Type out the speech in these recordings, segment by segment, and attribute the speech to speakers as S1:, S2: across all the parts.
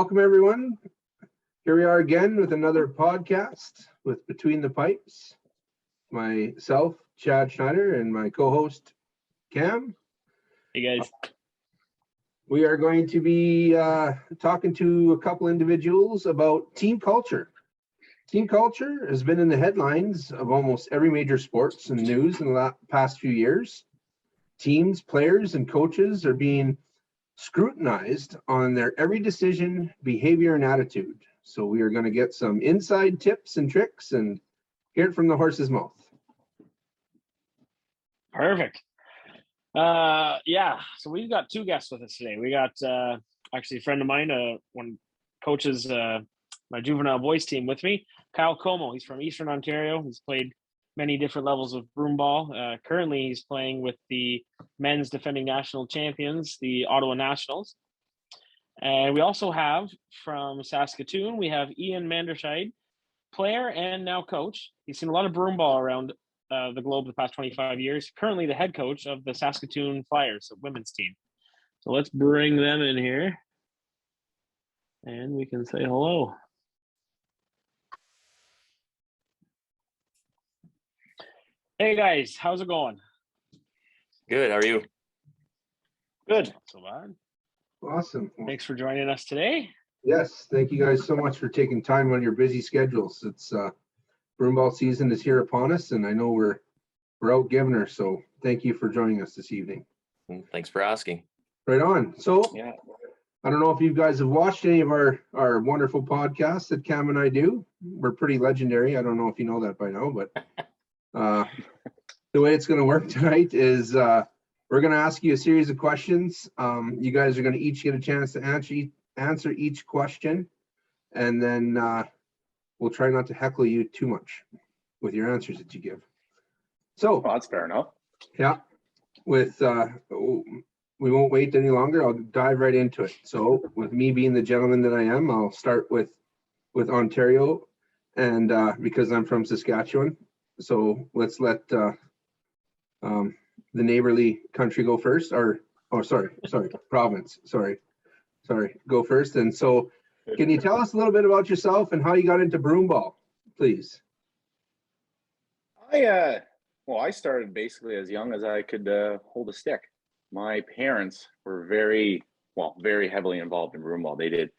S1: welcome everyone. Here we are again with another podcast with Between the Pipes. Myself, Chad Schneider, and my co-host, Cam.
S2: Hey guys.
S1: We are going to be talking to a couple individuals about team culture. Team culture has been in the headlines of almost every major sports and news in the past few years. Teams, players, and coaches are being scrutinized on their every decision, behavior, and attitude. So we are going to get some inside tips and tricks and hear it from the horse's mouth.
S2: Perfect. So we've got two guests with us today. We got actually a friend of mine, one coaches my Juvenile boys team with me, Kyle Como. He's from Eastern Ontario. He's played many different levels of broomball. Currently, he's playing with the men's defending national champions, the Ottawa Nationals. And we also have from Saskatoon, we have Ian Manderscheid, player and now coach. He's seen a lot of broomball around the globe the past 25 years. Currently the head coach of the Saskatoon Flyers, the women's team. So let's bring them in here and we can say hello. Hey guys, how's it going?
S3: Good. How are you?
S2: Good. Not so bad.
S1: Awesome.
S2: Thanks for joining us today.
S1: Yes, thank you guys so much for taking time on your busy schedules. It's broomball season is here upon us, and I know we're out giving her. So thank you for joining us this evening.
S3: Thanks for asking.
S1: Right on. So
S3: Yeah.
S1: I don't know if you guys have watched any of our wonderful podcasts that Cam and I do. We're pretty legendary. I don't know if you know that by now, but the way it's going to work tonight is we're going to ask you a series of questions. You guys are going to each get a chance to answer each question, and then we'll try not to heckle you too much with your answers that you give. So
S4: that's fair enough.
S1: Yeah, we won't wait any longer. I'll dive right into it. So with me being the gentleman that I am, I'll start with Ontario, and because I'm from Saskatchewan, so let's let the neighborly country go first, province, go first. And so can you tell us a little bit about yourself and how you got into broomball, please?
S4: I started basically as young as I could hold a stick. My parents were very heavily involved in broomball. They did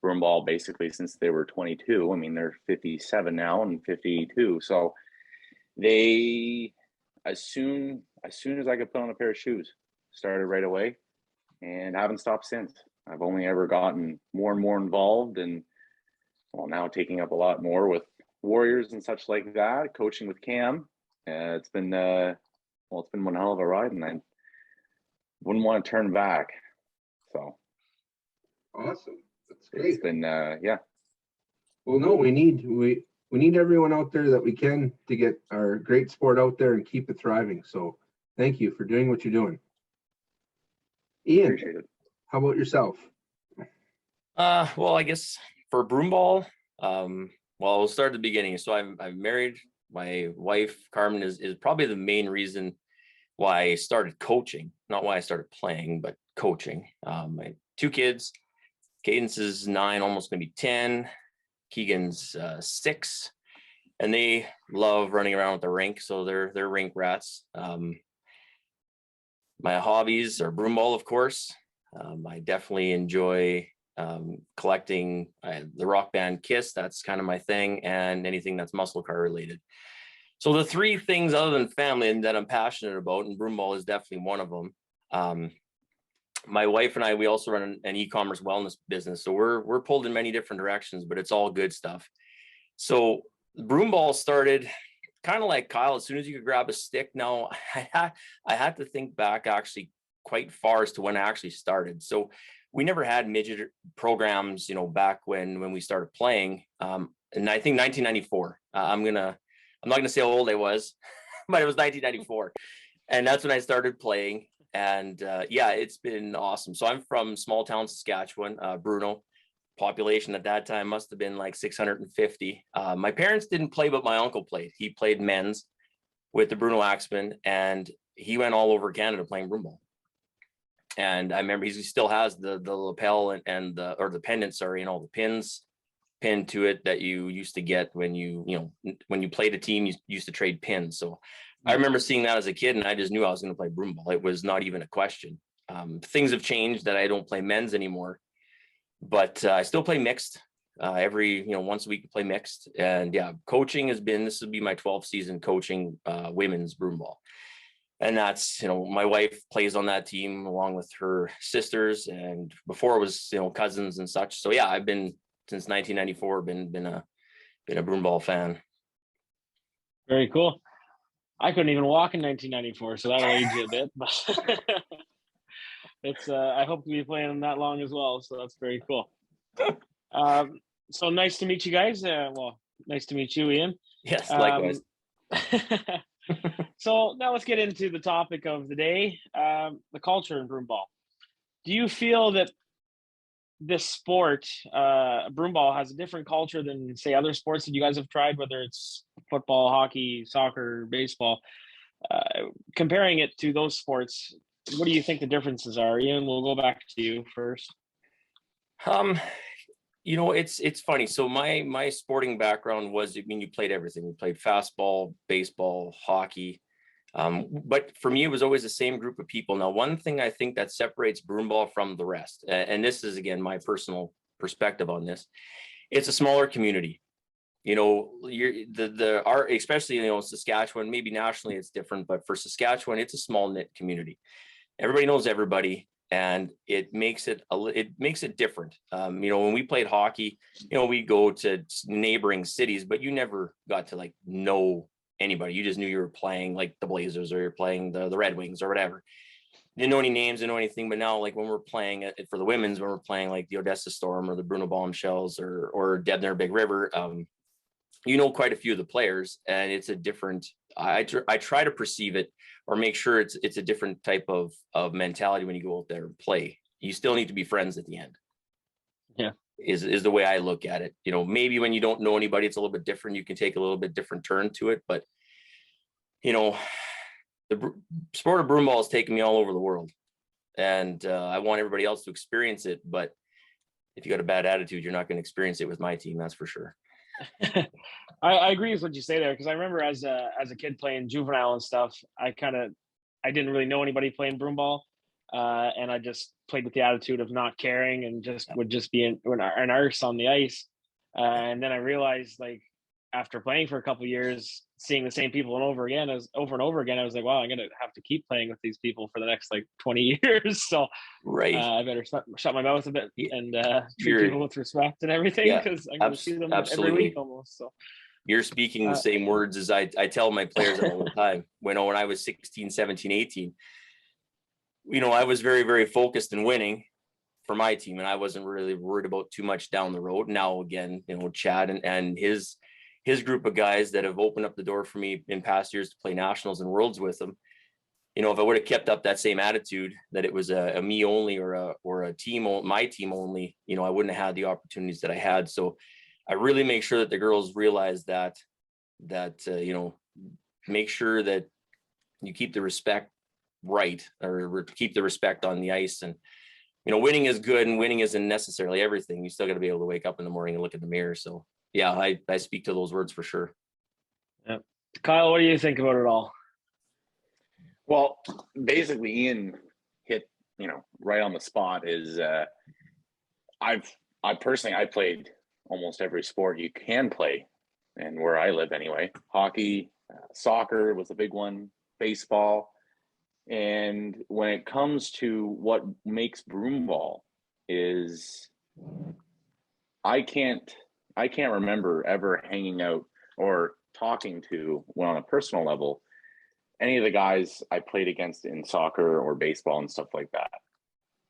S4: broomball basically since they were 22. I mean, they're 57 now and 52. So they, as soon as I could put on a pair of shoes, started right away and haven't stopped since. I've only ever gotten more and more involved, and now taking up a lot more with Warriors and such like that, coaching with Cam. It's been one hell of a ride, and I wouldn't want to turn back. So
S1: awesome. That's great.
S4: It's been
S1: Well, no, we need everyone out there that we can to get our great sport out there and keep it thriving. So thank you for doing what you're doing. Ian,
S4: appreciate it.
S1: How about yourself?
S3: Well, I guess for broomball, we'll start at the beginning. So I'm married. My wife, Carmen, is probably the main reason why I started coaching. Not why I started playing, but coaching. My two kids, Cadence is 9, almost going to be 10. Keegan's 6, and they love running around with the rink, so they're rink rats. My hobbies are broomball, of course. I definitely enjoy collecting the rock band Kiss. That's kind of my thing, and anything that's muscle car related. So the three things other than family and that I'm passionate about, and broomball is definitely one of them. My wife and I, we also run an e-commerce wellness business. So we're pulled in many different directions, but it's all good stuff. So broomball started kind of like Kyle, as soon as you could grab a stick. Now I had to think back actually quite far as to when I actually started. So we never had midget programs, back when we started playing. And I think 1994, I'm not going to say how old I was, but it was 1994. And that's when I started playing. And it's been awesome. So I'm from small town Saskatchewan, Bruno. Population at that time must have been like 650. My parents didn't play, but my uncle played. He played men's with the Bruno Axemen, and he went all over Canada playing broomball. And I remember he still has the lapel and the pendant, sorry, and all the pins pinned to it that you used to get when when you played a team, you used to trade pins. So I remember seeing that as a kid, and I just knew I was going to play broomball. It was not even a question. Things have changed that I don't play men's anymore, but I still play mixed. Every once a week we play mixed. And yeah, coaching this would be my 12th season coaching women's broomball. And that's, my wife plays on that team along with her sisters, and before it was, cousins and such. So yeah, I've been since 1994, been a broomball fan.
S2: Very cool. I couldn't even walk in 1994, so that'll age you a bit. But it's I hope to be playing that long as well. So that's very cool. So nice to meet you guys. Nice to meet you, Ian.
S3: Yes, likewise.
S2: So now let's get into the topic of the day, the culture in broomball. Do you feel that this sport, broomball, has a different culture than, say, other sports that you guys have tried, whether it's football, hockey, soccer, baseball? Comparing it to those sports, what do you think the differences are? Ian, we'll go back to you first.
S3: It's funny. So my sporting background was, you played everything. You played fastball, baseball, hockey. But for me, it was always the same group of people. Now, one thing I think that separates broomball from the rest, and this is, again, my personal perspective on this, it's a smaller community. Especially, Saskatchewan, maybe nationally it's different, but for Saskatchewan, it's a small knit community. Everybody knows everybody, and it makes it different. When we played hockey, we go to neighboring cities, but you never got to know anybody. You just knew you were playing like the Blazers, or you're playing the Red Wings or whatever. Didn't know any names, didn't know anything. But now, when we're playing it for the women's, when we're playing like the Odessa Storm or the Bruno Bombshells or Debner Big River, quite a few of the players, and it's a different. I try to perceive it or make sure it's a different type of mentality when you go out there and play. You still need to be friends at the end.
S2: Yeah.
S3: Is the way I look at it. Maybe when you don't know anybody, it's a little bit different. You can take a little bit different turn to it. But, the sport of broomball has taken me all over the world. And I want everybody else to experience it. But if you got a bad attitude, you're not going to experience it with my team. That's for sure.
S2: I agree with what you say there, because I remember as a kid playing Juvenile and stuff, I didn't really know anybody playing broomball. And I just played with the attitude of not caring and would just be an arse on the ice. And then I realized, after playing for a couple of years, seeing the same people over and over again, I was like, wow, I'm going to have to keep playing with these people for the next 20 years. So
S3: right.
S2: I better shut my mouth a bit and treat people with respect and everything, because I'm going to see them every week almost. So
S3: you're speaking the same words as I tell my players all the time. When I was 16, 17, 18, I was very, very focused in winning for my team, and I wasn't really worried about too much down the road. Now, again, Chad and his group of guys that have opened up the door for me in past years to play nationals and worlds with them. If I would have kept up that same attitude that it was a me only or a team, my team only, I wouldn't have had the opportunities that I had. So I really make sure that the girls realize that make sure that you keep the respect right, or keep the respect on the ice. And winning is good, and winning isn't necessarily everything. You still got to be able to wake up in the morning and look in the mirror. So yeah, I speak to those words for sure.
S2: Yeah. Kyle, what do you think about it all?
S4: Well, basically Ian hit right on the spot. Is I played almost every sport you can play, and where I live anyway. Hockey, soccer was a big one, baseball. And when it comes to what makes broomball, is I can't remember ever hanging out or talking to, on a personal level, any of the guys I played against in soccer or baseball and stuff like that.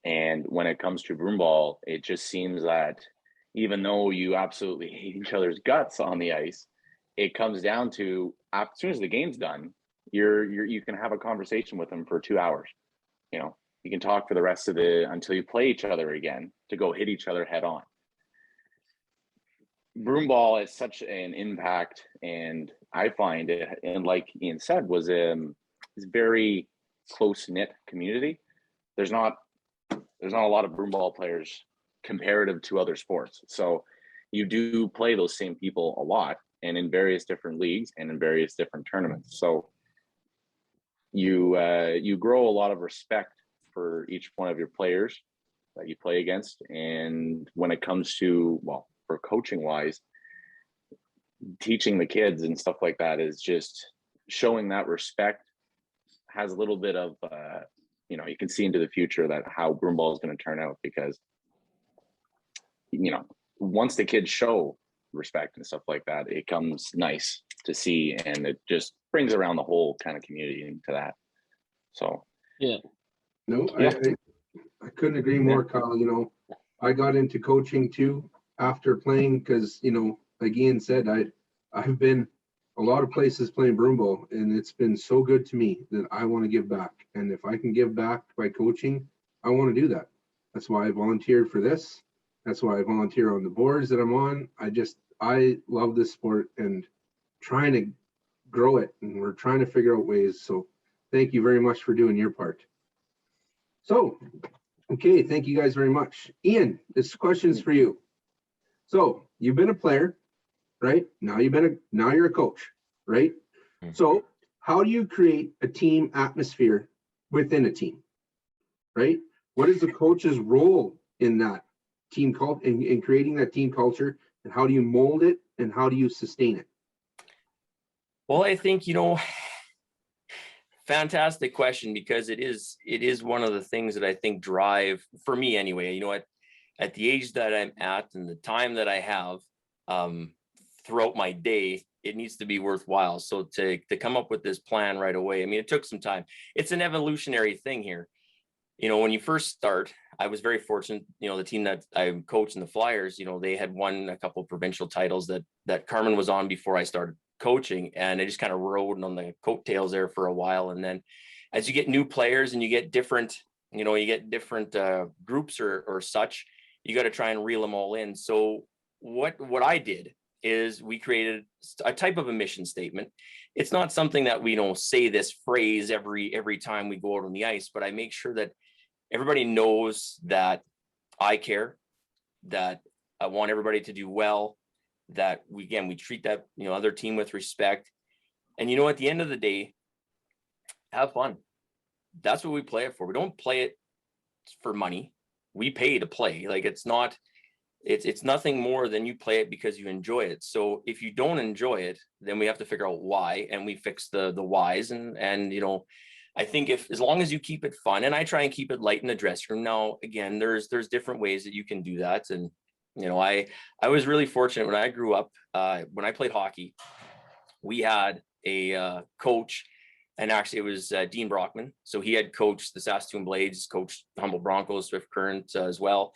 S4: And when it comes to broomball, it just seems that even though you absolutely hate each other's guts on the ice, it comes down to, as soon as the game's done, you can have a conversation with them for 2 hours. You can talk for the rest of until you play each other again to go hit each other head on. Broomball is such an impact, and I find it, and like Ian said, was it's very close knit community. There's not there's not a lot of broomball players comparative to other sports. So you do play those same people a lot and in various different leagues and in various different tournaments. So you grow a lot of respect for each one of your players that you play against. And when it comes to, well, for coaching wise, teaching the kids and stuff like that is just showing that respect has a little bit of, you know, you can see into the future that how broomball is going to turn out, because, you know, once the kids show respect and stuff like that, it comes nice to see, and it just brings around the whole kind of community into that. So,
S2: yeah.
S1: No,
S4: Yeah.
S1: I couldn't agree more, Kyle. You know, I got into coaching too after playing because, you know, like Ian said, I've been a lot of places playing broomball, and it's been so good to me that I want to give back. And if I can give back by coaching, I want to do that. That's why I volunteered for this. That's why I volunteer on the boards that I'm on. I love this sport and trying to grow it, and we're trying to figure out ways. So thank you very much for doing your part. So, okay, thank you guys very much. Ian, this question's for you. So you've been a player, right? Now you're a coach, right? So how do you create a team atmosphere within a team, right? What is the coach's role in that team culture, in creating that team culture, and how do you mold it and how do you sustain it?
S3: Well, I think, you know, fantastic question, because it is one of the things that I think drive, for me anyway, you know, at the age that I'm at and the time that I have throughout my day, it needs to be worthwhile. So to come up with this plan right away, I mean, it took some time. It's an evolutionary thing here. You know, when you first start, I was very fortunate, you know, the team that I coached in the Flyers, you know, they had won a couple of provincial titles that Carmen was on before I started coaching, and I just kind of rode on the coattails there for a while. And then as you get new players and you get different, you know, groups or such, you got to try and reel them all in. So what I did is we created a type of a mission statement. It's not something that we don't say this phrase every time we go out on the ice, but I make sure that everybody knows that I care, that I want everybody to do well, that we treat that, you know, other team with respect. And, you know, at the end of the day, have fun. That's what we play it for. We don't play it for money. We pay to play. Like, it's nothing more than you play it because you enjoy it. So if you don't enjoy it, then we have to figure out why, and we fix the whys. And, you know, I think as long as you keep it fun, and I try and keep it light in the dressing room. Now, again, there's different ways that you can do that. And, you know, I was really fortunate when I grew up, when I played hockey, we had a coach, and actually it was Dean Brockman. So he had coached the Saskatoon Blades, coached the Humboldt Broncos, Swift Current as well.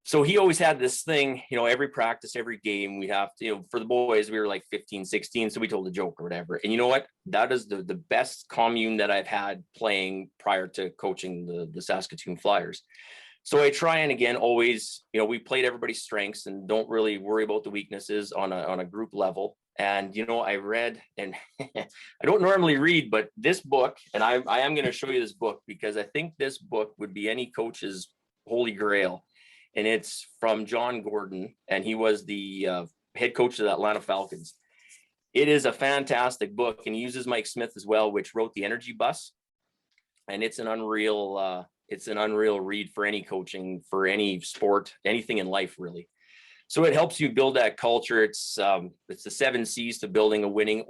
S3: So he always had this thing, you know, every practice, every game, we have to, you know, for the boys, we were like 15, 16. So we told a joke or whatever. And you know what? That is the best commune that I've had playing prior to coaching the Saskatoon Flyers. So I try and, again, always, you know, we played everybody's strengths and don't really worry about the weaknesses on a group level. And, you know, I read, and I don't normally read, but this book, and I am going to show you this book because I think this book would be any coach's holy grail. And it's from John Gordon, and he was the head coach of the Atlanta Falcons. It is a fantastic book, and he uses Mike Smith as well, which wrote The Energy Bus. And it's an unreal read for any coaching, for any sport, anything in life, really. So it helps you build that culture. It's the 7 C's to building a winning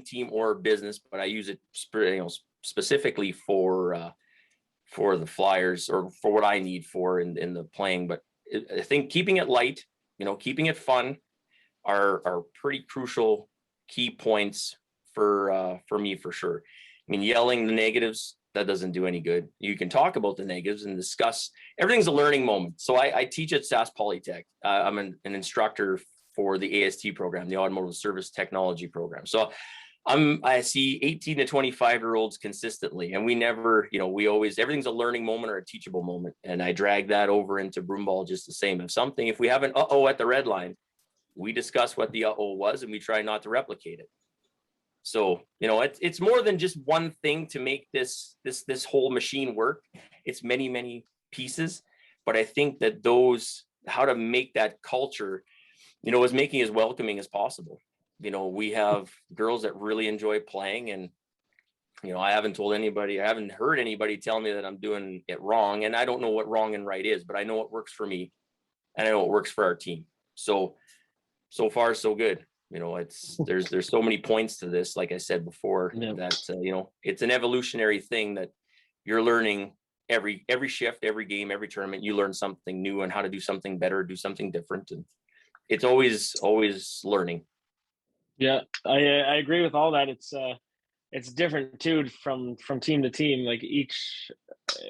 S3: team or business, but I use it, you know, specifically for the Flyers, or for what I need for in the playing. But I think keeping it light, you know, keeping it fun are pretty crucial key points for me, for sure. I mean, yelling the negatives, that doesn't do any good. You can talk about the negatives and discuss. Everything's a learning moment. So I teach at SAS Polytech. I'm an instructor for the AST program, the Automotive Service Technology program. So I see 18 to 25-year-olds consistently, and we never, you know, we always, everything's a learning moment or a teachable moment. And I drag that over into broomball just the same. If we have an uh-oh at the red line, we discuss what the uh-oh was, and we try not to replicate it. So, you know, it's more than just one thing to make this whole machine work. It's many, many pieces, but I think that how to make that culture, is making as welcoming as possible. We have girls that really enjoy playing, and I haven't heard anybody tell me that I'm doing it wrong, and I don't know what wrong and right is, but I know what works for me, and I know what works for our team. So far so good. There's so many points to this, like I said before, that it's an evolutionary thing that you're learning every shift, every game, every tournament. You learn something new and how to do something better, do something different, and it's always learning.
S2: Yeah, I agree with all that. It's different too from team to team. Like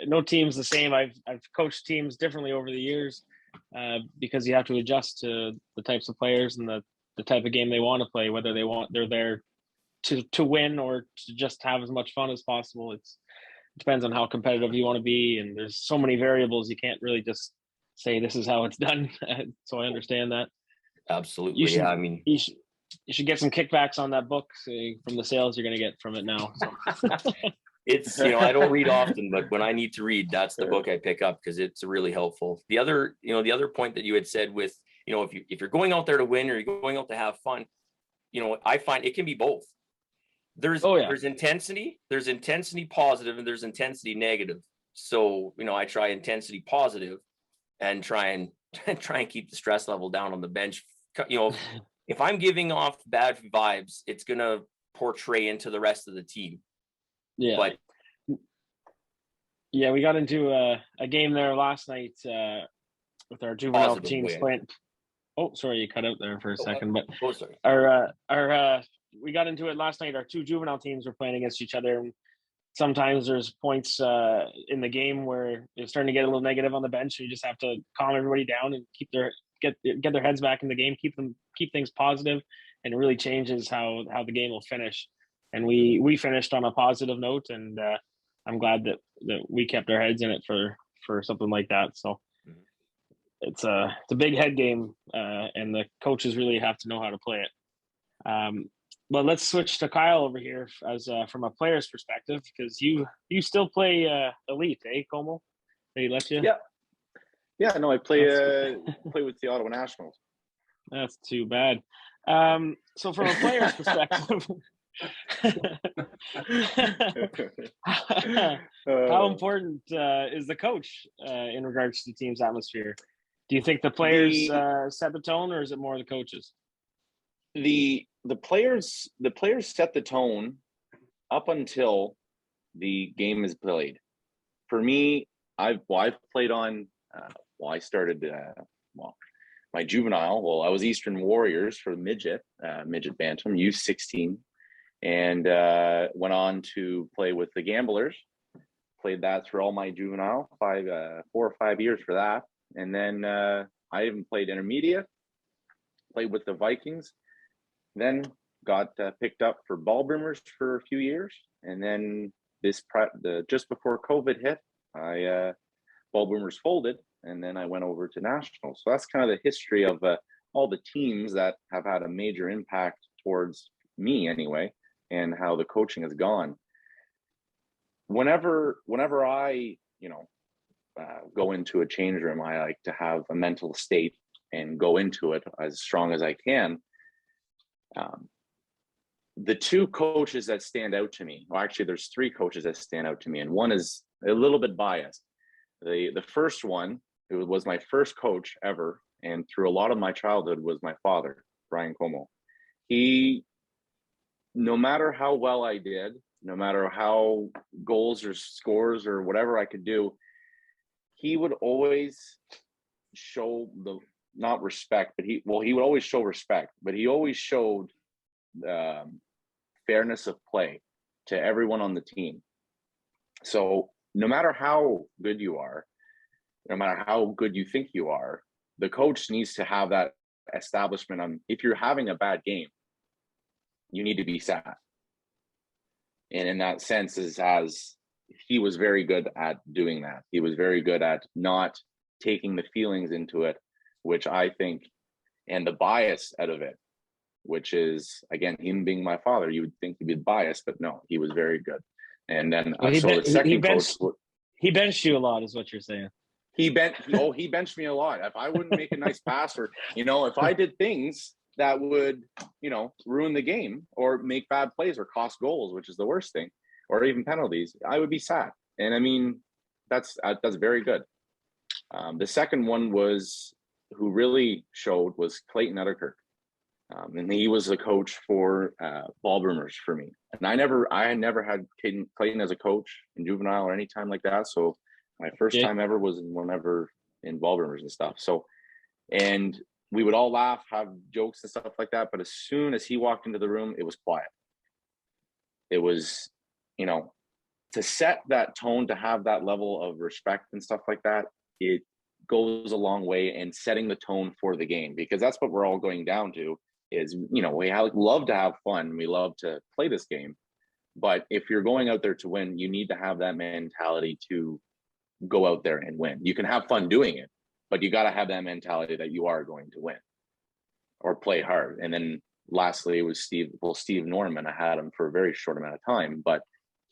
S2: no team's the same. I've coached teams differently over the years because you have to adjust to the types of players and the type of game they want to play, whether they're there to win or to just have as much fun as possible. It depends on how competitive you want to be, and there's so many variables you can't really just say this is how it's done. So I understand that.
S3: Absolutely.
S2: You should get some kickbacks on that book from the sales you're going to get from it now. So.
S3: It's, I don't read often, but when I need to read, that's the book I pick up because it's really helpful. The other point that you had said with, if you're going out there to win or you're going out to have fun, I find it can be both. There's intensity positive, and there's intensity negative. So, I try intensity positive and try and keep the stress level down on the bench. If I'm giving off bad vibes, it's going to portray into the rest of the team.
S2: Yeah.
S3: But
S2: yeah, we got into a game there last night with our juvenile teams playing. Oh, sorry, you cut out there for a second. But
S3: sorry.
S2: Our we got into it last night. Our two juvenile teams were playing against each other. And sometimes there's points in the game where it's starting to get a little negative on the bench. So you just have to calm everybody down and get their heads back in the game, keep things positive, and it really changes how the game will finish. And we finished on a positive note, and I'm glad that we kept our heads in it for something like that. So it's a big head game, and the coaches really have to know how to play it. But let's switch to Kyle over here as from a player's perspective, because you still play elite, Como? They let you?
S4: Yeah. No, I play with the Ottawa Nationals.
S2: That's too bad. So from a player's perspective, how important is the coach in regards to the team's atmosphere? Do you think the players set the tone, or is it more the coaches?
S4: The players set the tone up until the game is played. For me, I've played on. I started my juvenile. Well, I was Eastern Warriors for midget bantam, U16, and went on to play with the Gamblers. Played that through all my juvenile, 4 or 5 years for that, and then I even played intermediate. Played with the Vikings. Then got picked up for Ball Boomers for a few years, and then just before COVID hit, Ball Boomers folded, and then I went over to Nationals. So that's kind of the history of all the teams that have had a major impact towards me, anyway, and how the coaching has gone. Whenever I go into a change room, I like to have a mental state and go into it as strong as I can. The two coaches that stand out to me, well, actually there's 3 coaches that stand out to me, and one is a little bit biased. The first one, who was my first coach ever, and through a lot of my childhood, was my father, Brian Como. He, no matter how well I did, no matter how goals or scores or whatever I could do, he would always show not respect, but he would always show respect, but he always showed fairness of play to everyone on the team. So no matter how good you are, no matter how good you think you are, the coach needs to have that establishment on, if you're having a bad game, you need to be sat. And in that sense, as he was very good at doing that. He was very good at not taking the feelings into it, which I think, and the bias out of it, which is, again, him being my father, you would think he'd be biased, but no, he was very good. And then the second coach,
S2: he benched you a lot, is what you're saying.
S4: he benched me a lot. If I wouldn't make a nice pass, or if I did things that would ruin the game or make bad plays or cost goals, which is the worst thing, or even penalties, I would be sad. And I mean, that's very good. The second one who really showed was Clayton Etterkirk. And he was the coach for Ball Boomers for me. And I never had Clayton as a coach in Juvenile or any time like that. So my first time ever was in Ball Boomers and stuff. So, and we would all laugh, have jokes and stuff like that. But as soon as he walked into the room, it was quiet. It was, to set that tone, to have that level of respect and stuff like that, it goes a long way in setting the tone for the game, because that's what we're all going down to is, we love to have fun. We love to play this game. But if you're going out there to win, you need to have that mentality to go out there and win. You can have fun doing it, but you got to have that mentality that you are going to win or play hard. And then lastly, it was Steve Norman. I had him for a very short amount of time, but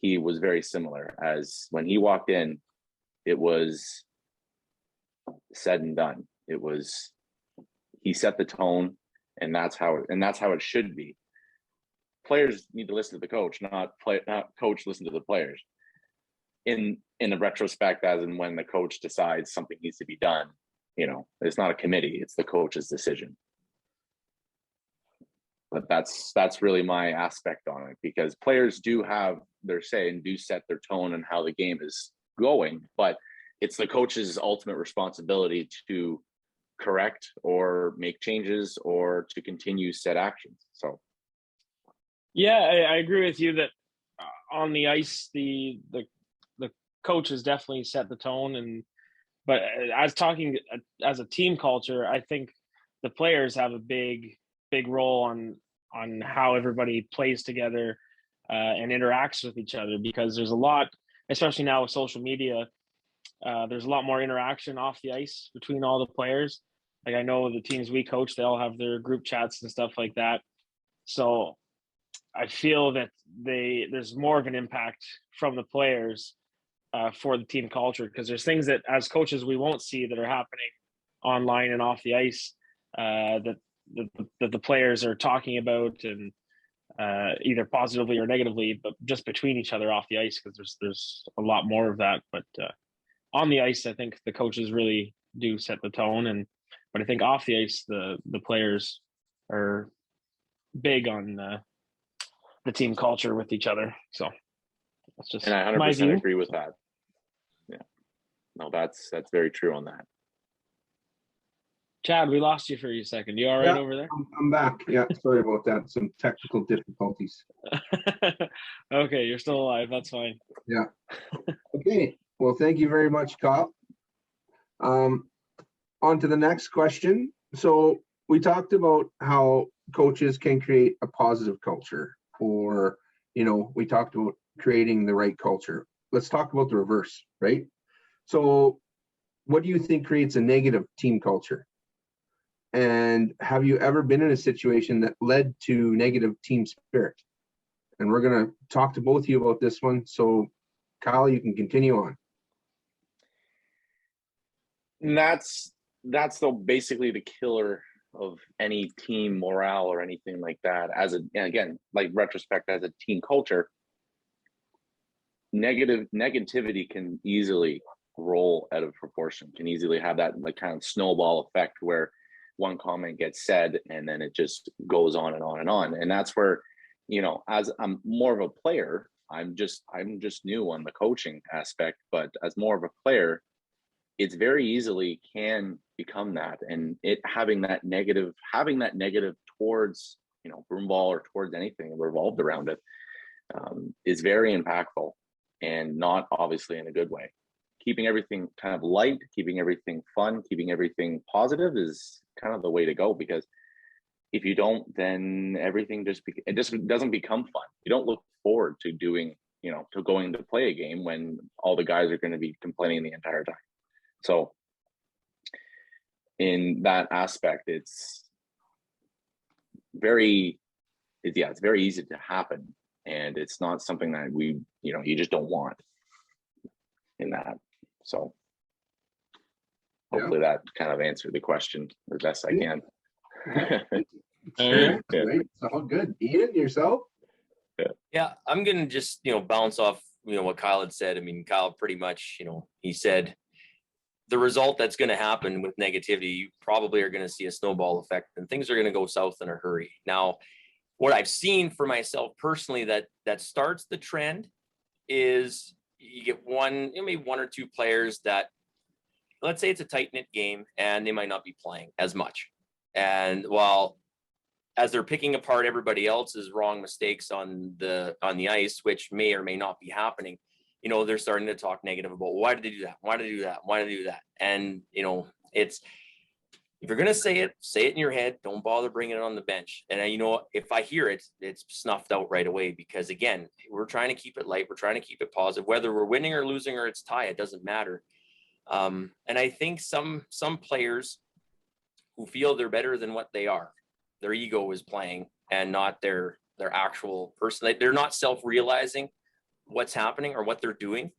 S4: he was very similar. As when he walked in, it was said and done. He set the tone, and that's how it should be. Players need to listen to the coach, not coach listen to the players. In the retrospect, as in when the coach decides something needs to be done, it's not a committee, it's the coach's decision. But that's really my aspect on it, because players do have their say and do set their tone and how the game is going, but it's the coach's ultimate responsibility to correct or make changes or to continue set actions. So
S2: yeah, I agree with you that on the ice, the coach has definitely set the tone, but as a team culture, I think the players have a big role on how everybody plays together and interacts with each other, because there's a lot, especially now with social media, there's a lot more interaction off the ice between all the players. Like, I know the teams we coach, they all have their group chats and stuff like that. So I feel that there's more of an impact from the players for the team culture, because there's things that as coaches we won't see that are happening online and off the ice that the players are talking about, and either positively or negatively, but just between each other off the ice, because there's a lot more of that. But on the ice, I think the coaches really do set the tone, but I think off the ice, the players are big on the team culture with each other. So that's just,
S4: and I 100% agree with that. Yeah, no, that's very true on that.
S2: Chad, we lost you for a second. You all right over there?
S1: I'm back. Yeah, sorry about that. Some technical difficulties.
S2: Okay, you're still alive. That's fine.
S1: Yeah. Okay. Well, thank you very much, Kyle. On to the next question. So we talked about how coaches can create a positive culture, or, we talked about creating the right culture. Let's talk about the reverse, right? So what do you think creates a negative team culture? And have you ever been in a situation that led to negative team spirit? And we're going to talk to both of you about this one. So Kyle, you can continue on.
S4: And that's basically the killer of any team morale or anything like that. And again, like retrospect, as a team culture, negativity can easily roll out of proportion, can easily have that like kind of snowball effect where one comment gets said and then it just goes on and on and on. And that's where, as I'm more of a player, I'm just new on the coaching aspect, but as more of a player, it's very easily can become that, and having that negative towards Broomball or towards anything revolved around it is very impactful, and not obviously in a good way. Keeping everything kind of light, keeping everything fun, keeping everything positive is kind of the way to go, because if you don't, then everything just doesn't become fun. You don't look forward to doing, to going to play a game when all the guys are going to be complaining the entire time. So in that aspect, it's very easy to happen, and it's not something that you just don't want in that. So hopefully that kind of answered the question as best I can.
S1: Sure,
S4: Yeah.
S1: right? It's all good. Ian, yourself?
S3: Yeah, I'm gonna just bounce off what Kyle had said. I mean, Kyle pretty much he said the result that's going to happen with negativity, you probably are going to see a snowball effect, and things are going to go south in a hurry. Now, what I've seen for myself personally that starts the trend is you get maybe one or two players that, let's say it's a tight knit game and they might not be playing as much, and while as they're picking apart everybody else's wrong mistakes on the ice, which may or may not be happening, they're starting to talk negative about why did they do that? Why did they do that? Why did they do that? And it's, if you're gonna say it in your head. Don't bother bringing it on the bench. And if I hear it, it's snuffed out right away, because again, we're trying to keep it light. We're trying to keep it positive. Whether we're winning or losing or it's tie, it doesn't matter. And I think some players who feel they're better than what they are, their ego is playing and not their actual person. They're not self-realizing what's happening or what they're doing.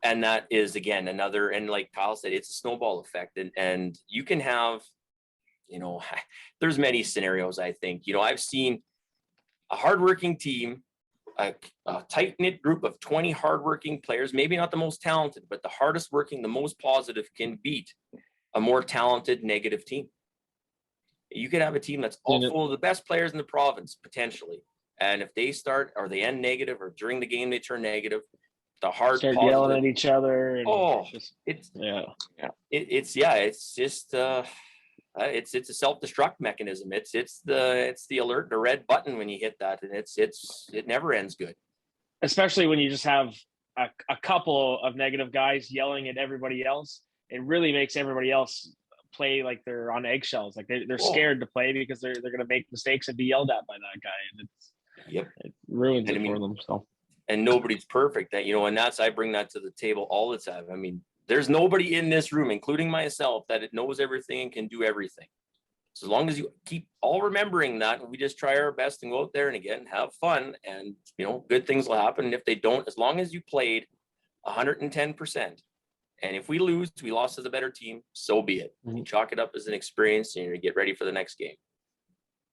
S3: And that is, again, another, and like Kyle said, it's a snowball effect. And you can have, there's many scenarios. I think, I've seen a hardworking team, a tight-knit group of 20 hardworking players, maybe not the most talented, but the hardest working, the most positive, can beat a more talented negative team. You could have a team that's all full of the best players in the province, potentially. And if they start or they end negative, or during the game they turn negative, the hard
S2: start
S3: positive,
S2: yelling at each other. And
S3: it's just it's a self-destruct mechanism. It's the alert, the red button when you hit that, and it never ends good.
S2: Especially when you just have a couple of negative guys yelling at everybody else. It really makes everybody else play like they're on eggshells, like they're scared to play because they're going to make mistakes and be yelled at by that guy, and it ruins it for them. So, and
S3: nobody's perfect, and that's, I bring that to the table all the time. I mean, there's nobody in this room, including myself, that it knows everything and can do everything. So as long as you keep all remembering that, we just try our best and go out there and again have fun, and good things will happen. And if they don't, as long as you played 110%. And if we lose, we lost to the better team, so be it. You chalk it up as an experience and you get ready for the next game.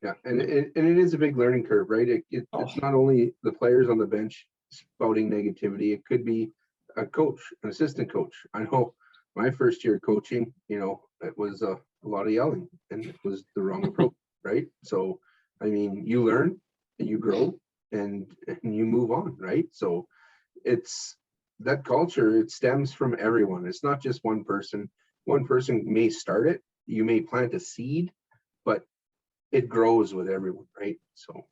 S1: Yeah, and it is a big learning curve, right? It's not only the players on the bench spouting negativity. It could be a coach, an assistant coach. I know my first year coaching, it was a lot of yelling, and it was the wrong approach, right? So, I mean, you learn and you grow and you move on, right? So it's that culture, it stems from everyone. It's not just one person. One person may start it, you may plant a seed, but it grows with everyone, right? So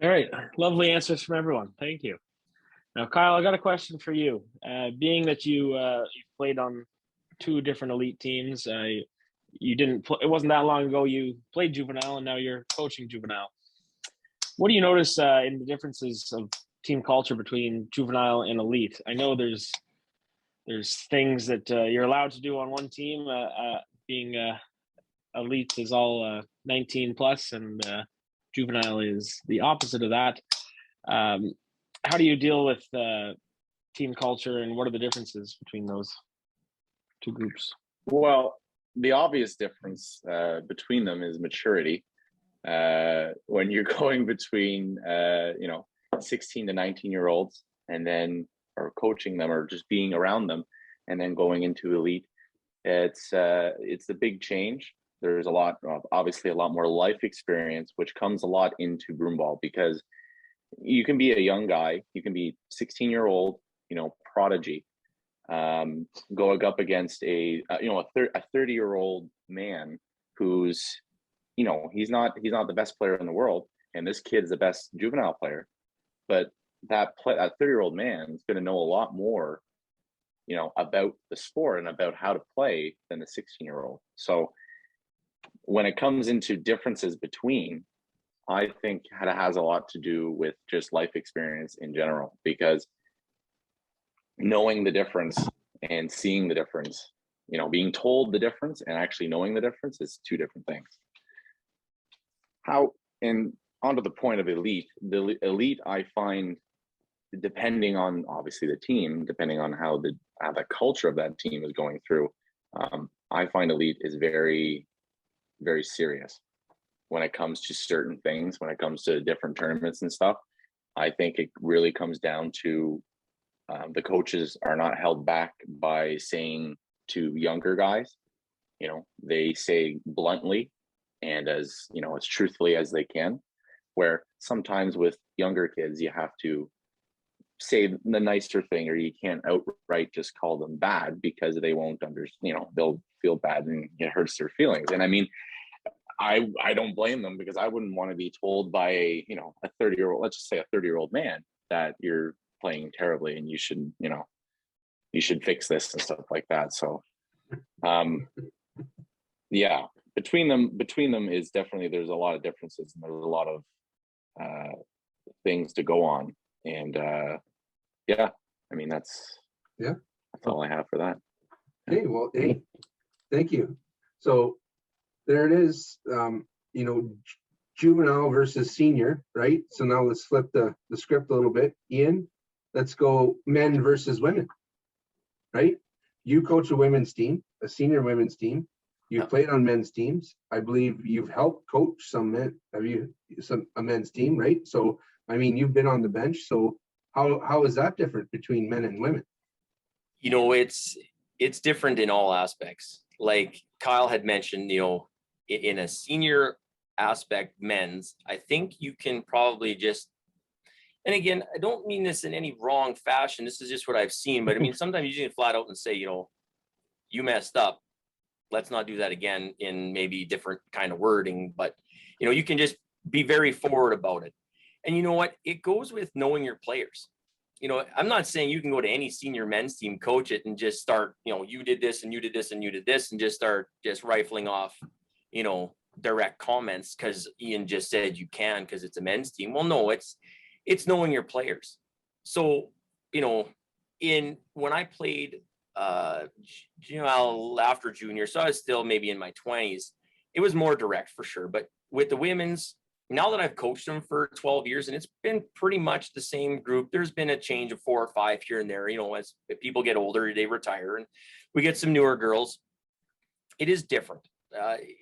S2: all right, lovely answers from everyone. Thank you. Now, Kyle, I got a question for you. Being that you played on two different elite teams, you didn't it wasn't that long ago you played Juvenile, and now you're coaching Juvenile. What do you notice in the differences of team culture between Juvenile and elite? I know there's things that you're allowed to do on one team. Being elite is all 19 plus, and Juvenile is the opposite of that. How do you deal with team culture, and what are the differences between those two groups?
S4: Well, the obvious difference between them is maturity. When you're going between 16 to 19-year-olds, and then or coaching them or just being around them, and then going into elite, it's a big change. There's obviously a lot more life experience, which comes a lot into Broomball, because you can be a young guy, you can be 16-year-old, prodigy, going up against a 30-year-old man who's, he's not the best player in the world, and this kid's the best Juvenile player, but that 30-year-old man is going to know a lot more, about the sport and about how to play than the 16-year-old. So when it comes into differences between, I think it has a lot to do with just life experience in general, because knowing the difference and seeing the difference, being told the difference and actually knowing the difference is two different things. And onto the point of elite, the elite, I find depending on obviously the team, depending on how the culture of that team is going through, I find elite is very, very serious when it comes to certain things, when it comes to different tournaments and stuff. I think it really comes down to the coaches are not held back by saying to younger guys, they say bluntly and as, as truthfully as they can, where sometimes with younger kids, you have to say the nicer thing, or you can't outright just call them bad because they won't understand, they'll feel bad and it hurts their feelings. And I mean, I don't blame them, because I wouldn't want to be told by a 30-year-old, let's just say a 30-year-old man, that you're playing terribly and you should fix this and stuff like that. So yeah, between them is definitely, there's a lot of differences and there's a lot of things to go on. And yeah, I mean, that's all I have for that.
S1: Okay, well, hey, thank you. So there it is, juvenile versus senior, right? So now let's flip the script a little bit. Ian, let's go men versus women, right? You coach a women's team, a senior women's team. You played on men's teams. I believe you've helped coach some men. Have you a men's team, right? So I mean, you've been on the bench. So how is that different between men and women?
S3: It's different in all aspects. Like Kyle had mentioned, in a senior aspect, men's, I think you can probably just, and again, I don't mean this in any wrong fashion. This is just what I've seen, but I mean, sometimes you can flat out and say, you messed up. Let's not do that again, in maybe different kind of wording, but you can just be very forward about it. And you know what? It goes with knowing your players. I'm not saying you can go to any senior men's team, coach it, and just start, you did this and you did this and you did this, and just start just rifling off, direct comments because Ian just said you can because it's a men's team. Well, no, it's knowing your players. So, when I played juvenile after junior, so I was still maybe in my 20s, it was more direct for sure. But with the women's, now that I've coached them for 12 years and it's been pretty much the same group, there's been a change of 4 or 5 here and there, as people get older, they retire and we get some newer girls. It is different.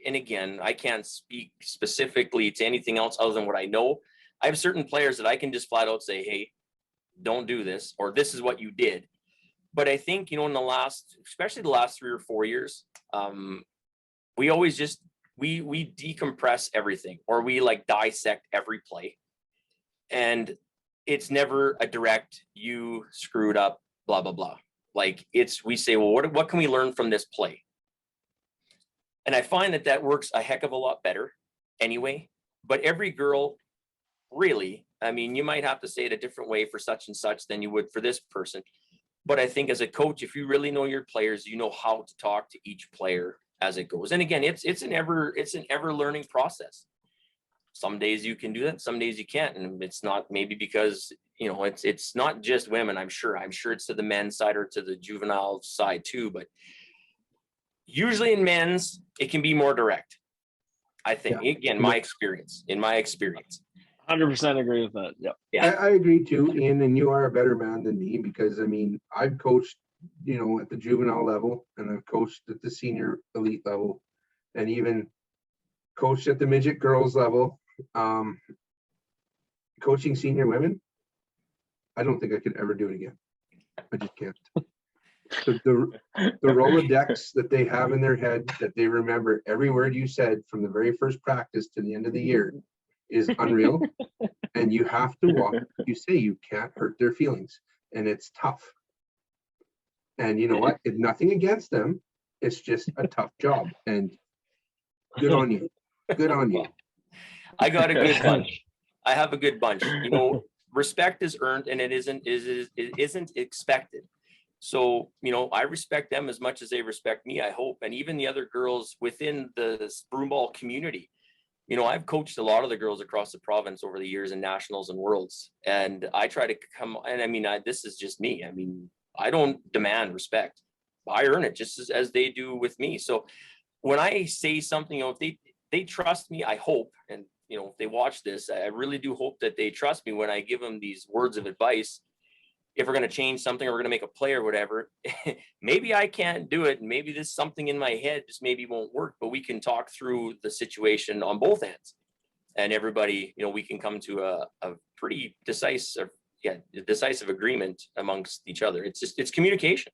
S3: And again, I can't speak specifically to anything else other than what I know. I have certain players that I can just flat out say, hey, don't do this, or this is what you did. But I think, in especially the last 3 or 4 years, we always just, we decompress everything, or we dissect every play. And it's never a direct, you screwed up, blah, blah, blah. We say, well, what can we learn from this play? And I find that works a heck of a lot better anyway. But every girl, really, I mean, you might have to say it a different way for such and such than you would for this person. But I think as a coach, if you really know your players, you know how to talk to each player as it goes. And again, it's an ever learning process. Some days you can do that, some days you can't. And it's not maybe because, it's not just women, I'm sure it's to the men's side or to the juvenile side too. But usually in men's, it can be more direct. I think, again, in my experience.
S2: 100% agree with that. Yep.
S3: Yeah.
S1: I agree too, Ian, and you are a better man than me, because I mean, I've coached, at the juvenile level, and I've coached at the senior elite level, and even coached at the midget girls level. Coaching senior women, I don't think I could ever do it again. I just can't. The Rolodex that they have in their head, that they remember every word you said from the very first practice to the end of the year, is unreal. And you have to walk, you say you can't hurt their feelings, and it's tough. And you know what? It's nothing against them. It's just a tough job. And good on you. Good on you.
S3: I got a good bunch. I have a good bunch. Respect is earned, and it isn't expected. So, I respect them as much as they respect me, I hope. And even the other girls within the Broomball community. I've coached a lot of the girls across the province over the years in nationals and worlds. And I try to come, and I mean, this is just me. I mean, I don't demand respect. I earn it just as they do with me. So when I say something, if they trust me, I hope, and if they watch this, I really do hope that they trust me when I give them these words of advice. if we're going to change something or we're going to make a play or whatever, maybe I can't do it. Maybe there's something in my head just maybe won't work, but we can talk through the situation on both ends. And everybody, we can come to a pretty decisive agreement amongst each other. It's communication,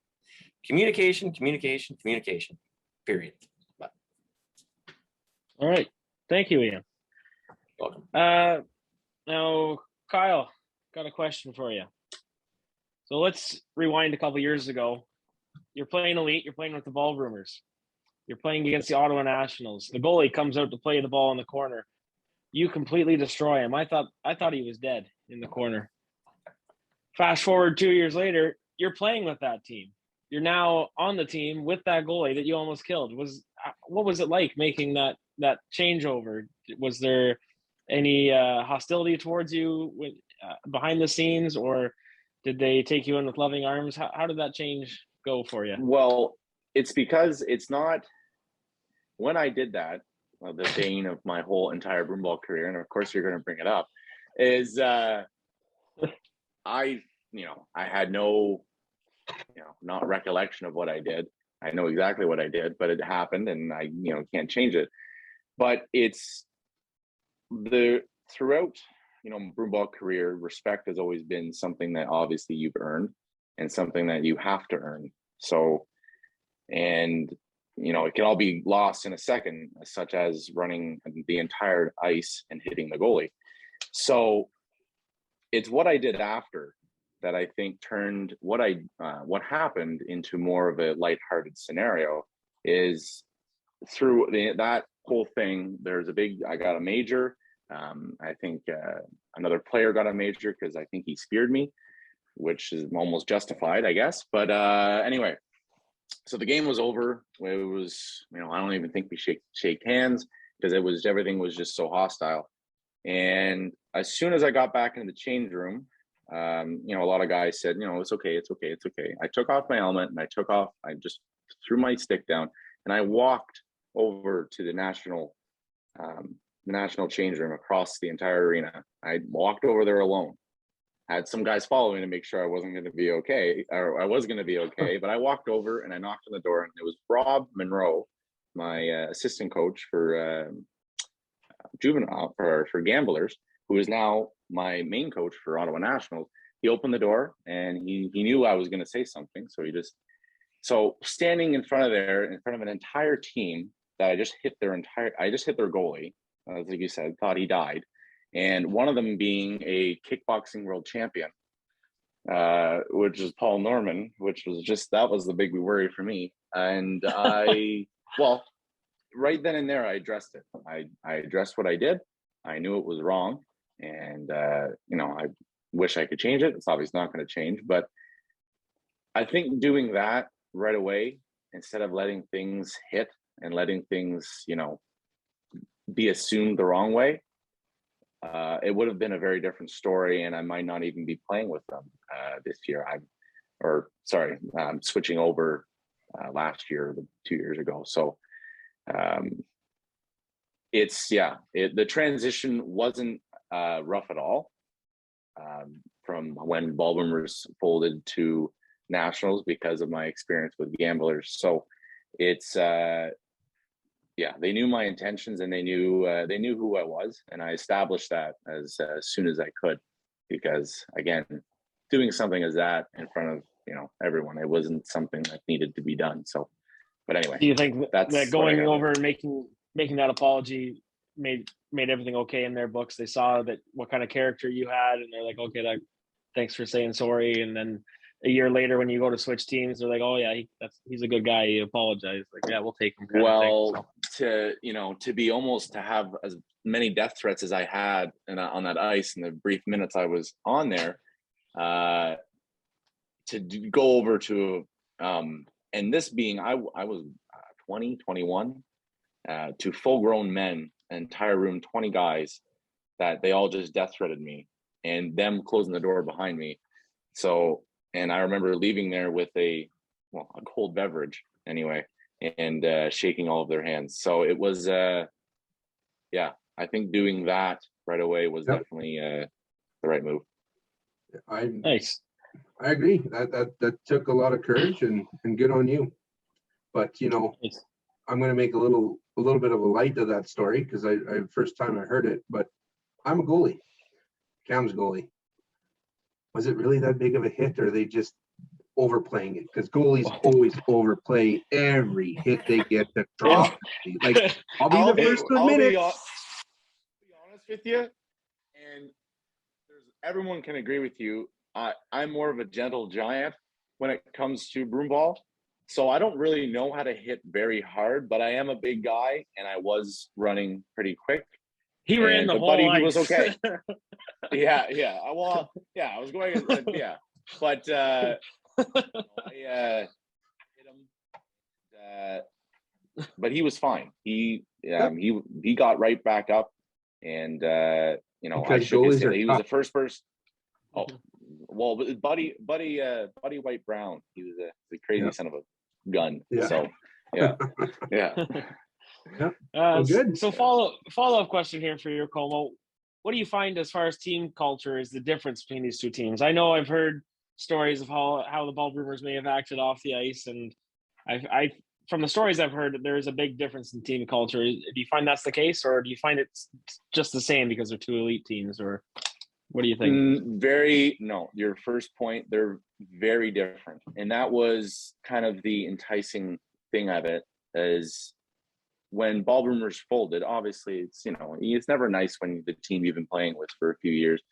S3: period. But.
S2: All right. Thank you, Ian.
S3: Welcome.
S2: Now, Kyle, got a question for you. So let's rewind a couple years ago. You're playing elite. You're playing with the Ballroomers. You're playing against the Ottawa Nationals. The goalie comes out to play the ball in the corner. You completely destroy him. I thought he was dead in the corner. Fast forward 2 years later, you're playing with that team. You're now on the team with that goalie that you almost killed. What was it like making that changeover? Was there any hostility towards you behind the scenes, or did they take you in with loving arms? How did that change go for you?
S4: Well, it's because it's not, when I did that, the bane of my whole entire Broomball career, and of course you're going to bring it up, is I had no, not recollection of what I did. I know exactly what I did, but it happened, and I, can't change it. But it's throughout, Broomball career, respect has always been something that obviously you've earned and something that you have to earn. So, and it can all be lost in a second, such as running the entire ice and hitting the goalie. So it's what I did after that I think turned what happened into more of a lighthearted scenario. Is through that whole thing, I got a major. I think another player got a major because I think he speared me, which is almost justified, I guess. But anyway, so the game was over. It was, I don't even think we shake hands because everything was just so hostile. And as soon as I got back into the change room, a lot of guys said, it's okay. I took off my helmet and I just threw my stick down and I walked over to the national change room across the entire arena. I walked over there alone. I had some guys following to make sure I wasn't going to be okay, or I was going to be okay. But I walked over and I knocked on the door, and it was Rob Monroe, my assistant coach for Juvenile for Gamblers, who is now my main coach for Ottawa Nationals. He opened the door and he knew I was going to say something, so standing in front of an entire team that I just hit their goalie, like you said, thought he died. And one of them being a kickboxing world champion, which is Paul Norman, that was the big worry for me. And right then and there, I addressed it. I addressed what I did. I knew it was wrong. And, I wish I could change it. It's obviously not going to change. But I think doing that right away, instead of letting things hit and letting things, be assumed the wrong way, it would have been a very different story, and I might not even be playing with them this year. I'm switching over last year, 2 years ago. So the transition wasn't rough at all from when Ballroomers folded to Nationals because of my experience with Gamblers. So it's they knew my intentions, and they knew who I was, and I established that as soon as I could, because again, doing something as that in front of everyone, it wasn't something that needed to be done. So, but anyway,
S2: do you think that going over and making that apology made everything okay in their books? They saw that what kind of character you had, and they're like, okay, thanks for saying sorry. And then a year later, when you go to switch teams, they're like, "Oh yeah, he's a good guy. He apologized." Like, yeah, we'll take him.
S4: To have as many death threats as I had on that ice in the brief minutes I was on there, to go over to and this being I was 20, 21, to full grown men, an entire room, 20 guys, that they all just death threatened me, and them closing the door behind me. So. And I remember leaving there with a cold beverage anyway, and shaking all of their hands. So it was, I think doing that right away was definitely the right move.
S2: Nice.
S1: I agree. That took a lot of courage and good on you. But you know,
S2: Yes.
S1: I'm going to make a little bit of a light of that story because I first time I heard it. But I'm a goalie. Cam's goalie. Was it really that big of a hit, or are they just overplaying it? Because goalies always overplay every hit they get to drop. Like I'll be the first to admit it.
S4: I'll be honest with you, and everyone can agree with you. I'm more of a gentle giant when it comes to broomball. So I don't really know how to hit very hard, but I am a big guy and I was running pretty quick.
S2: He ran the whole ice.
S4: He was okay. Yeah. Well, yeah, I was going, yeah. But I hit him. But he was fine. He got right back up, and you know, I
S1: Because
S4: shook his
S1: goalies
S4: hand.
S1: are
S4: He was the
S1: tough.
S4: first person. Oh, well, Buddy White Brown. He was a crazy son of a gun.
S1: Yeah.
S4: So, yeah.
S1: Well, good.
S2: So follow-up question here for your Como. What do you find as far as team culture is the difference between these two teams? I know I've heard stories of how the Ball Boomers may have acted off the ice, and I from the stories I've heard, there is a big difference in team culture. Do you find that's the case, or do you find it's just the same because they're two elite teams, or what do you think?
S4: No, your first point, they're very different. And that was kind of the enticing thing of it, is when Ball Boomers folded, obviously it's, you know, it's never nice when the team you've been playing with for a few years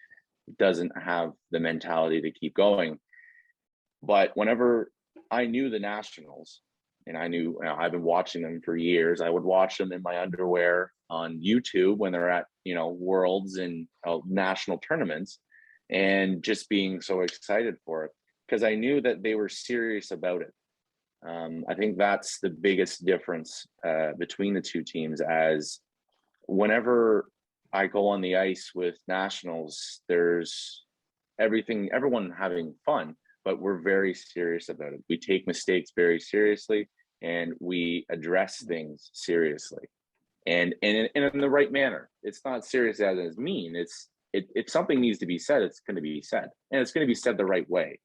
S4: doesn't have the mentality to keep going. But whenever I knew the Nationals, and I knew, you know, I've been watching them for years. I would watch them in my underwear on YouTube when they're at, you know, worlds and national tournaments, and just being so excited for it because I knew that they were serious about it. I think that's the biggest difference between the two teams, as whenever I go on the ice with Nationals, there's everyone having fun, but we're very serious about it. We take mistakes very seriously, and we address things seriously, and in the right manner. It's not serious as it's mean. If something needs to be said, it's going to be said, and it's going to be said the right way.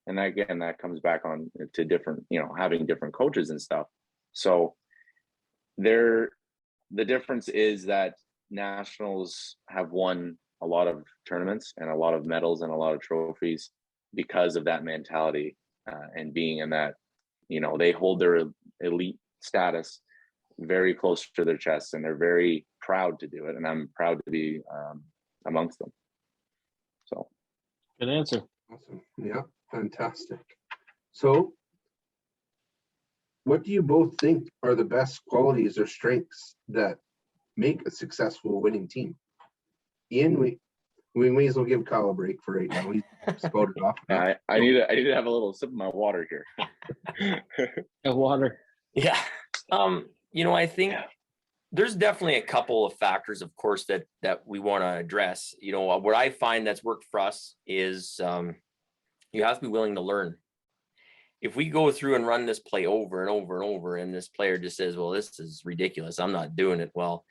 S4: And again, that comes back on to different, you know, having different coaches and stuff. So the difference is that Nationals have won a lot of tournaments and a lot of medals and a lot of trophies because of that mentality, and being in that, you know, they hold their elite status very close to their chests, and they're very proud to do it. And I'm proud to be amongst them. So
S2: Good answer.
S1: Awesome. Yeah, fantastic. So what do you both think are the best qualities or strengths that make a successful winning team? Ian, we may as well give Kyle a break for right now. He's spouted off.
S4: I need to have a little sip of my water here.
S2: Water.
S3: Yeah. You know, I think there's definitely a couple of factors, of course, that we want to address. You know, what I find that's worked for us is you have to be willing to learn. If we go through and run this play over and over and over, and this player just says, well, this is ridiculous, I'm not doing it. Well,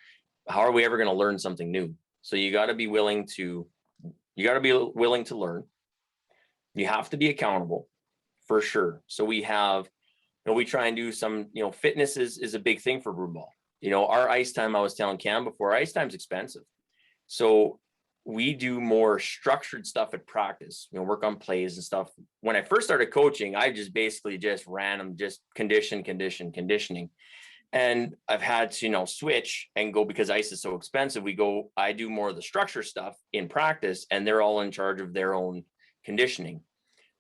S3: how are we ever going to learn something new? So you got to be willing to learn. You have to be accountable for sure. So we have, you know, we try and do some, you know, fitness is a big thing for Broomball. You know, our ice time, I was telling Cam before, ice time's expensive. So we do more structured stuff at practice, you know, work on plays and stuff. When I first started coaching, I just basically just ran them, just conditioning. And I've had to, you know, switch and go, because ice is so expensive. I do more of the structure stuff in practice, and they're all in charge of their own conditioning.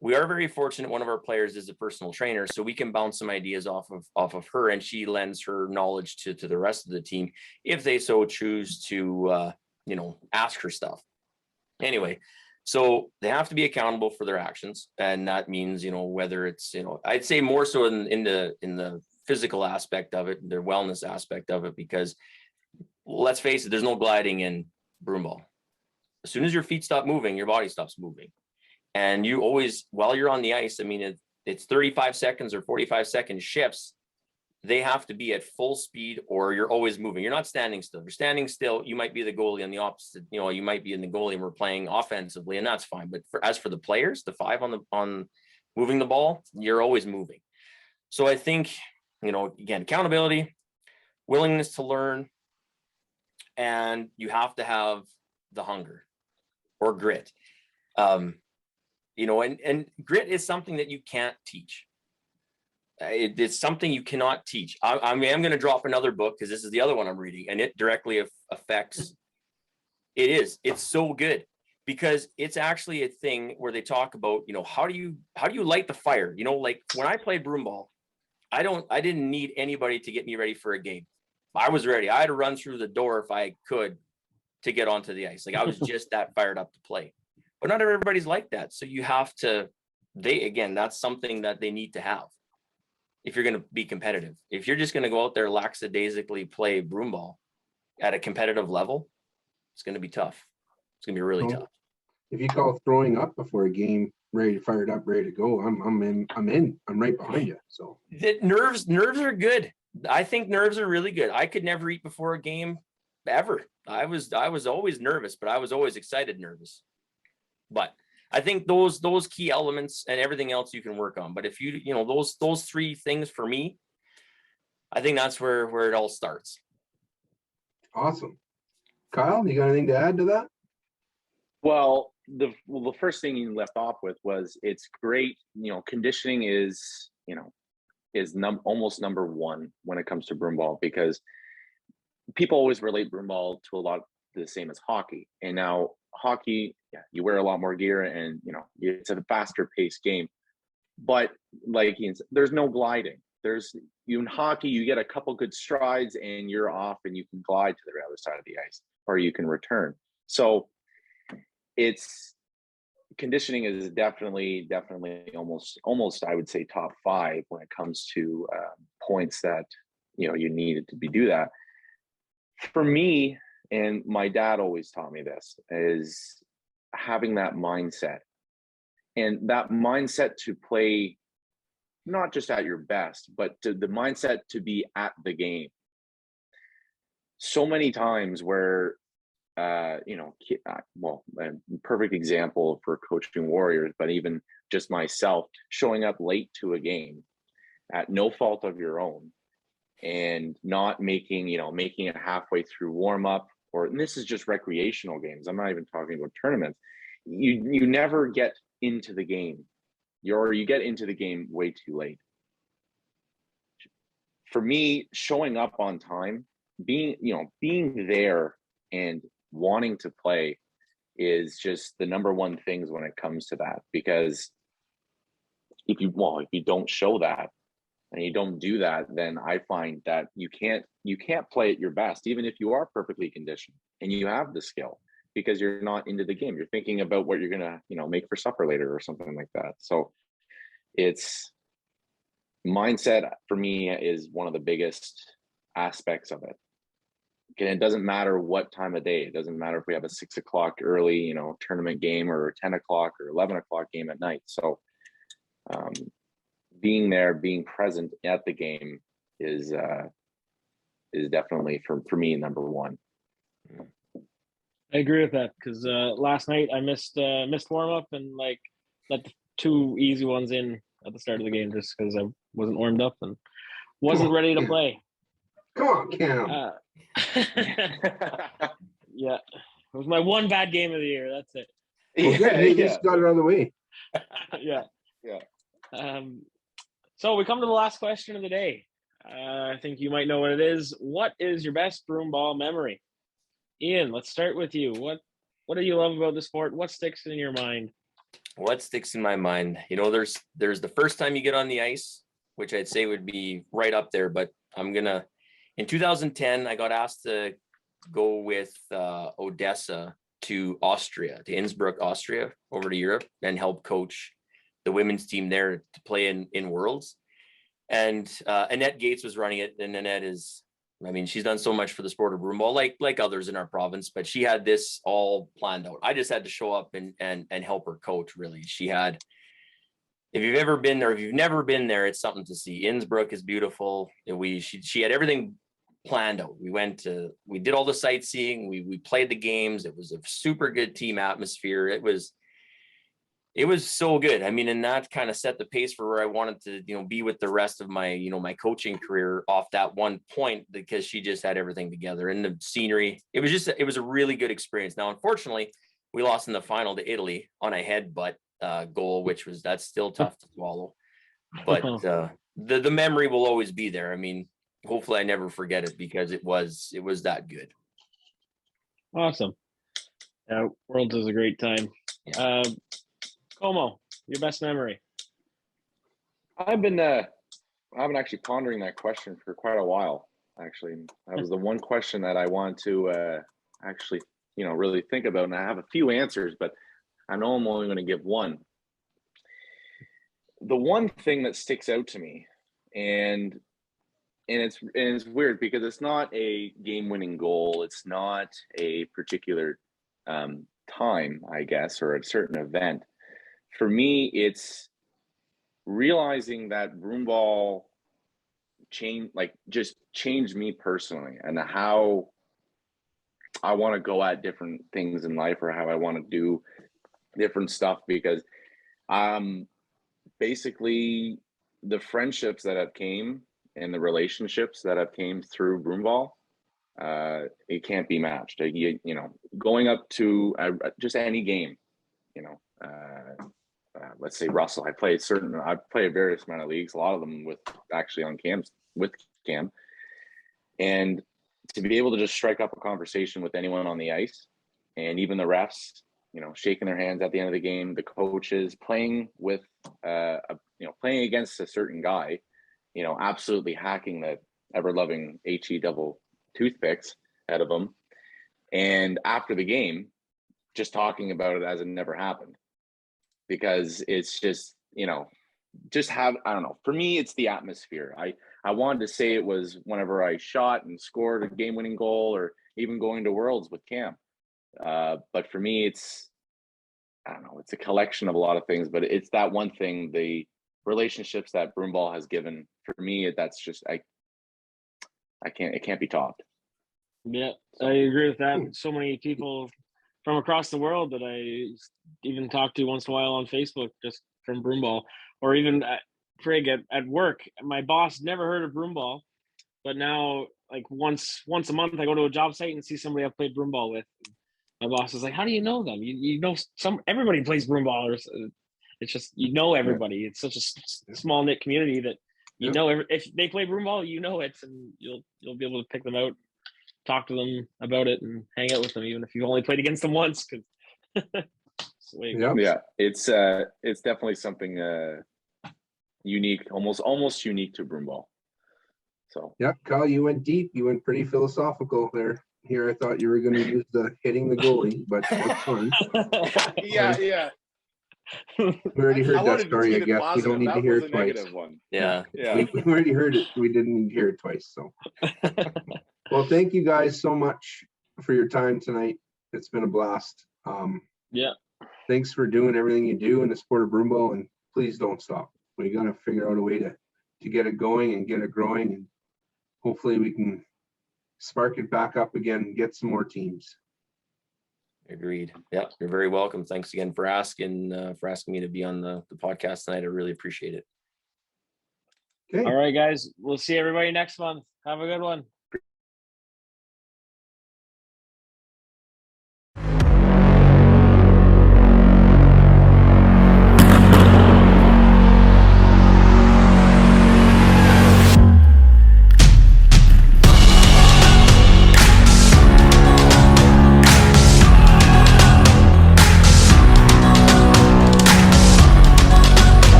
S3: We are very fortunate. One of our players is a personal trainer, so we can bounce some ideas off of her, and she lends her knowledge to the rest of the team if they so choose to, you know, ask her stuff. Anyway, so they have to be accountable for their actions, and that means, you know, whether it's, you know, I'd say more so in the physical aspect of it, their wellness aspect of it, because let's face it, there's no gliding in broomball. As soon as your feet stop moving, your body stops moving. And you always, while you're on the ice, I mean, it's 35 seconds or 45 second shifts. they have to be at full speed, or you're always moving. You're not standing still. If you're standing still, you might be the goalie on the opposite. You know, you might be in the goalie and we're playing offensively, and that's fine. But as for the players, the 5 on moving the ball, you're always moving. So I think, you know, again, accountability, willingness to learn, and you have to have the hunger or grit. You know, and grit is something that you can't teach. It's something you cannot teach. I mean, I'm going to drop another book because this is the other one I'm reading, and it directly affects. It's so good because it's actually a thing where they talk about, you know, how do you light the fire? You know, like when I played broomball, I didn't need anybody to get me ready for a game. I was ready. I had to run through the door if I could to get onto the ice. Like I was just that fired up to play. But not everybody's like that. So you have to, that's something that they need to have if you're going to be competitive. If you're just going to go out there lackadaisically play broomball at a competitive level, it's going to be tough. It's going to be really tough.
S1: If you call throwing up before a game, ready, fired up, ready to go, I'm in. I'm right behind you. So
S3: nerves are good. I think nerves are really good. I could never eat before a game ever. I was always nervous, but I was always excited nervous. But I think those key elements and everything else you can work on. But if you know, those 3 things for me, I think that's where it all starts.
S1: Awesome. Kyle, you got anything to add to that?
S4: Well, the first thing you left off with was it's great. You know, conditioning is, you know, almost number 1 when it comes to broomball, because people always relate broomball to a lot the same as hockey. And now hockey, yeah, you wear a lot more gear, and you know it's a faster paced game. But like there's no gliding. In hockey, you get a couple good strides and you're off, and you can glide to the other side of the ice, or you can return. So it's conditioning is definitely almost I would say top 5 when it comes to points that you know you needed to do that. For me, and my dad always taught me this, is having that mindset, and that mindset to play not just at your best, but the mindset to be at the game. So many times where you know, well, a perfect example for coaching Warriors, but even just myself showing up late to a game at no fault of your own, and not making it halfway through warm up, and this is just recreational games. I'm not even talking about tournaments. You never get into the game. You get into the game way too late. For me, showing up on time, being there and wanting to play is just the number 1 things when it comes to that. Because if you don't show that and you don't do that, then I find that you can't play at your best, even if you are perfectly conditioned and you have the skill, because you're not into the game. You're thinking about what you're gonna, make for supper later or something like that. So it's mindset for me is one of the biggest aspects of it. And it doesn't matter what time of day. It doesn't matter if we have a 6 o'clock early, tournament game, or a 10 o'clock or 11 o'clock game at night. So being there, being present at the game is definitely for me number 1.
S2: I agree with that, because last night I missed warm up and let the 2 easy ones in at the start of the game just because I wasn't warmed up and wasn't ready to play.
S1: Come on, Cam.
S2: Yeah, it was my 1 bad game of the year. That's it.
S1: Well, good. You just got it out of the way.
S2: Yeah.
S4: Yeah.
S2: So we come to the last question of the day. I think you might know what it is. What is your best broomball memory? Ian, let's start with you. What do you love about the sport? What sticks in your mind?
S3: What sticks in my mind? There's the first time you get on the ice, which I'd say would be right up there, but in 2010, I got asked to go with Odessa to Austria, to Innsbruck, Austria, over to Europe, and help coach the women's team there to play in Worlds. And Annette Gates was running it, and Annette she's done so much for the sport of broomball, like others in our province, but she had this all planned out. I just had to show up and help her coach, really. She had if you've ever been there, if you've never been there, it's something to see. Innsbruck is beautiful. She had everything planned out. We did all the sightseeing. We played the games. It was a super good team atmosphere. It was so good. I mean, and that kind of set the pace for where I wanted to, be with the rest of my, my coaching career off that one point, because she just had everything together, and the scenery. It was a really good experience. Now, unfortunately, we lost in the final to Italy on a headbutt goal, that's still tough to swallow. But the memory will always be there. I mean, hopefully I never forget it, because it was that good.
S2: Awesome. Worlds is a great time.
S3: Yeah.
S2: Como, your best memory?
S4: I've been actually pondering that question for quite a while. Actually, that was the one question that I wanted to actually, really think about. And I have a few answers, but I know I'm only going to give one. The one thing that sticks out to me, and it's weird because it's not a game-winning goal. It's not a particular time, I guess, or a certain event. For me, it's realizing that Broomball just changed me personally, and how I want to go at different things in life, or how I want to do different stuff, because basically the friendships that have came and the relationships that have came through Broomball, it can't be matched. Going up to just any game, let's say Russell, I play a various amount of leagues, a lot of them with Cam, and to be able to just strike up a conversation with anyone on the ice, and even the refs, shaking their hands at the end of the game, the coaches, playing with, playing against a certain guy, absolutely hacking the ever-loving HE double toothpicks out of them, and after the game, just talking about it as it never happened. Because it's just, I don't know. For me, it's the atmosphere. I wanted to say it was whenever I shot and scored a game-winning goal, or even going to Worlds with Cam. But for me, it's a collection of a lot of things, but it's that one thing, the relationships that Broomball has given. For me, that's just, it can't be topped.
S2: Yeah, I agree with that. So many people from across the world that I even talk to once in a while on Facebook, just from Broomball, or even at work. My boss never heard of Broomball, but now, like, once a month, I go to a job site and see somebody I've played Broomball with. My boss is like, "How do you know them? You know everybody plays Broomball." Or it's just, everybody. It's such a small knit community that if they play Broomball, it, and you'll be able to pick them out, talk to them about it, and hang out with them, even if you've only played against them once.
S4: Yeah, it's definitely something unique, almost unique to Broomball. So
S1: yeah, Kyle, you went deep. You went pretty philosophical there. Here, I thought you were going to use the hitting the goallie, but that's fine.
S4: yeah.
S1: We already heard that story, I guess. We don't need to hear it twice.
S3: Yeah.
S1: We already heard it. We didn't need to hear it twice. So, well, thank you guys so much for your time tonight. It's been a blast.
S2: Yeah.
S1: Thanks for doing everything you do in the sport of Broomball, and please don't stop. We got to figure out a way to get it going and get it growing, and hopefully we can spark it back up again and get some more teams.
S3: Agreed. Yeah, you're very welcome. Thanks again for asking me to be on the podcast tonight. I really appreciate it.
S1: Okay.
S2: All right, guys. We'll see everybody next month. Have a good one.